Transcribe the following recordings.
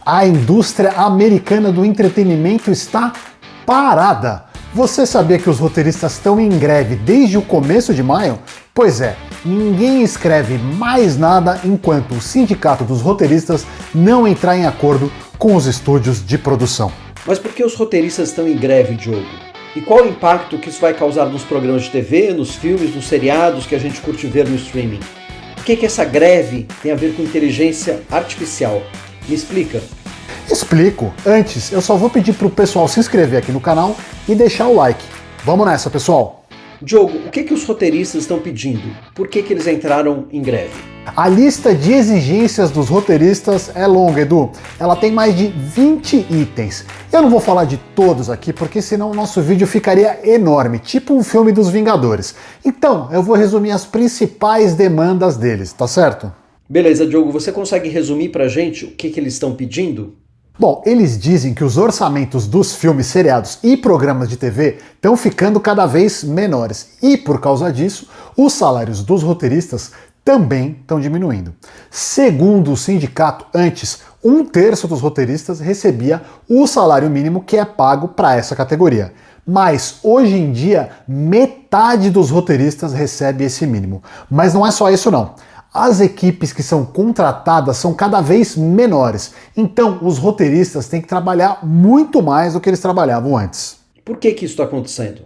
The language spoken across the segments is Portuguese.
A indústria americana do entretenimento está parada. Você sabia que os roteiristas estão em greve desde o começo de maio? Pois é, ninguém escreve mais nada enquanto o sindicato dos roteiristas não entrar em acordo com os estúdios de produção. Mas por que os roteiristas estão em greve, Diogo? E qual o impacto que isso vai causar nos programas de TV, nos filmes, nos seriados que a gente curte ver no streaming? O que essa greve tem a ver com inteligência artificial? Me explica. Explico. Antes, eu só vou pedir pro pessoal se inscrever aqui no canal e deixar o like. Vamos nessa, pessoal! Diogo, o que os roteiristas estão pedindo? Por que eles entraram em greve? A lista de exigências dos roteiristas é longa, Edu. Ela tem mais de 20 itens. Eu não vou falar de todos aqui, porque senão o nosso vídeo ficaria enorme, tipo um filme dos Vingadores. Então, eu vou resumir as principais demandas deles, tá certo? Beleza, Diogo, você consegue resumir pra gente o que eles estão pedindo? Bom, eles dizem que os orçamentos dos filmes, seriados e programas de TV estão ficando cada vez menores e, por causa disso, os salários dos roteiristas também estão diminuindo. Segundo o sindicato, antes, 1/3 dos roteiristas recebia o salário mínimo que é pago para essa categoria. Mas, hoje em dia, metade dos roteiristas recebe esse mínimo. Mas não é só isso não. As equipes que são contratadas são cada vez menores, então os roteiristas têm que trabalhar muito mais do que eles trabalhavam antes. Por que isso está acontecendo?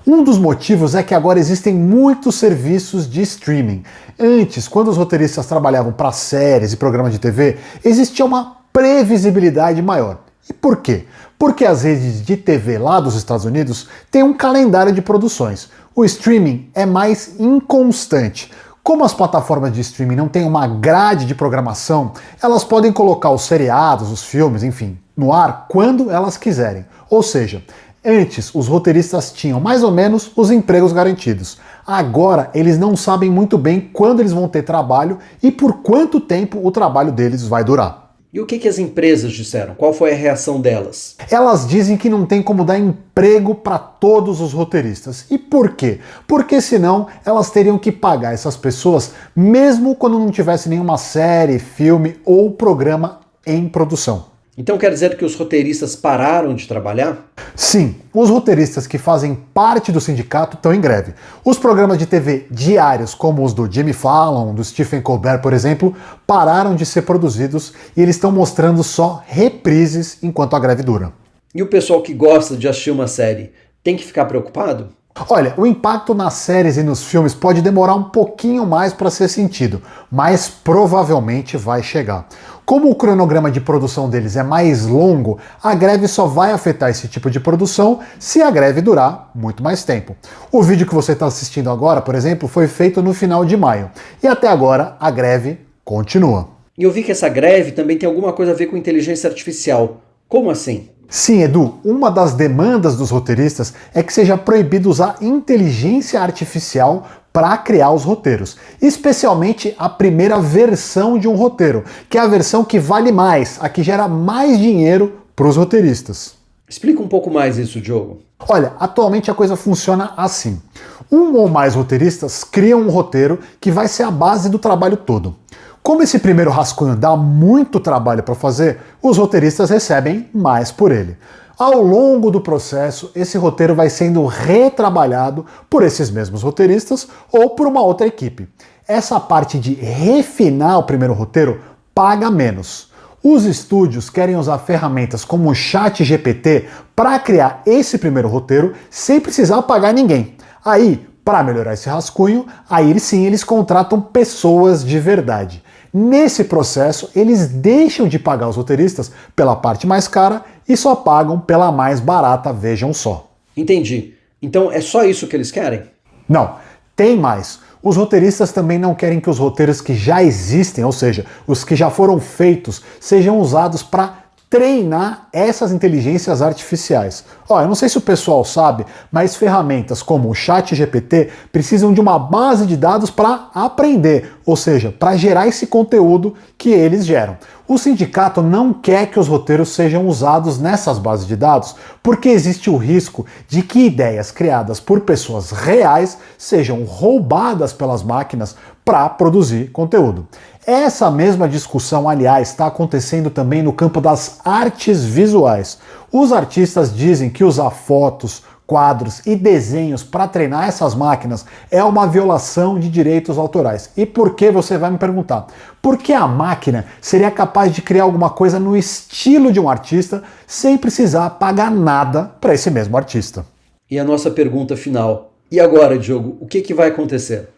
Um dos motivos é que agora existem muitos serviços de streaming. Antes, quando os roteiristas trabalhavam para séries e programas de TV, existia uma previsibilidade maior. E por quê? Porque as redes de TV lá dos Estados Unidos têm um calendário de produções. O streaming é mais inconstante. Como as plataformas de streaming não têm uma grade de programação, elas podem colocar os seriados, os filmes, enfim, no ar quando elas quiserem. Ou seja, antes os roteiristas tinham mais ou menos os empregos garantidos. Agora eles não sabem muito bem quando eles vão ter trabalho e por quanto tempo o trabalho deles vai durar. E o que as empresas disseram? Qual foi a reação delas? Elas dizem que não tem como dar emprego para todos os roteiristas. E por quê? Porque senão elas teriam que pagar essas pessoas mesmo quando não tivesse nenhuma série, filme ou programa em produção. Então quer dizer que os roteiristas pararam de trabalhar? Sim, os roteiristas que fazem parte do sindicato estão em greve. Os programas de TV diários, como os do Jimmy Fallon, do Stephen Colbert, por exemplo, pararam de ser produzidos e eles estão mostrando só reprises enquanto a greve dura. E o pessoal que gosta de assistir uma série tem que ficar preocupado? Olha, o impacto nas séries e nos filmes pode demorar um pouquinho mais para ser sentido, mas provavelmente vai chegar. Como o cronograma de produção deles é mais longo, a greve só vai afetar esse tipo de produção se a greve durar muito mais tempo. O vídeo que você está assistindo agora, por exemplo, foi feito no final de maio, e até agora a greve continua. E eu vi que essa greve também tem alguma coisa a ver com inteligência artificial. Como assim? Sim, Edu, uma das demandas dos roteiristas é que seja proibido usar inteligência artificial para criar os roteiros, especialmente a primeira versão de um roteiro, que é a versão que vale mais, a que gera mais dinheiro para os roteiristas. Explica um pouco mais isso, Diogo. Olha, atualmente a coisa funciona assim. Um ou mais roteiristas criam um roteiro que vai ser a base do trabalho todo. Como esse primeiro rascunho dá muito trabalho para fazer, os roteiristas recebem mais por ele. Ao longo do processo, esse roteiro vai sendo retrabalhado por esses mesmos roteiristas ou por uma outra equipe. Essa parte de refinar o primeiro roteiro paga menos. Os estúdios querem usar ferramentas como o ChatGPT para criar esse primeiro roteiro sem precisar pagar ninguém. Aí, para melhorar esse rascunho, aí sim eles contratam pessoas de verdade. Nesse processo, eles deixam de pagar os roteiristas pela parte mais cara e só pagam pela mais barata, vejam só. Entendi. Então é só isso que eles querem? Não, tem mais. Os roteiristas também não querem que os roteiros que já existem, ou seja, os que já foram feitos, sejam usados para treinar essas inteligências artificiais. Eu não sei se o pessoal sabe, mas ferramentas como o ChatGPT precisam de uma base de dados para aprender, ou seja, para gerar esse conteúdo que eles geram. O sindicato não quer que os roteiros sejam usados nessas bases de dados, porque existe o risco de que ideias criadas por pessoas reais sejam roubadas pelas máquinas para produzir conteúdo. Essa mesma discussão, aliás, está acontecendo também no campo das artes visuais. Os artistas dizem que usar fotos, quadros e desenhos para treinar essas máquinas é uma violação de direitos autorais. E por que, você vai me perguntar? Porque a máquina seria capaz de criar alguma coisa no estilo de um artista sem precisar pagar nada para esse mesmo artista. E a nossa pergunta final. E agora, Diogo, o que vai acontecer?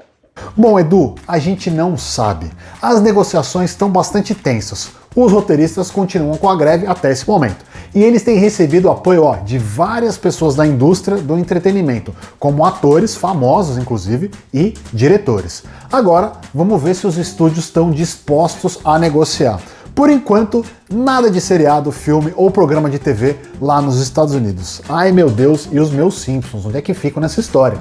Bom, Edu, a gente não sabe. As negociações estão bastante tensas. Os roteiristas continuam com a greve até esse momento. E eles têm recebido apoio de várias pessoas da indústria do entretenimento, como atores famosos, inclusive, e diretores. Agora, vamos ver se os estúdios estão dispostos a negociar. Por enquanto, nada de seriado, filme ou programa de TV lá nos Estados Unidos. Ai meu Deus, e os meus Simpsons, onde é que ficam nessa história?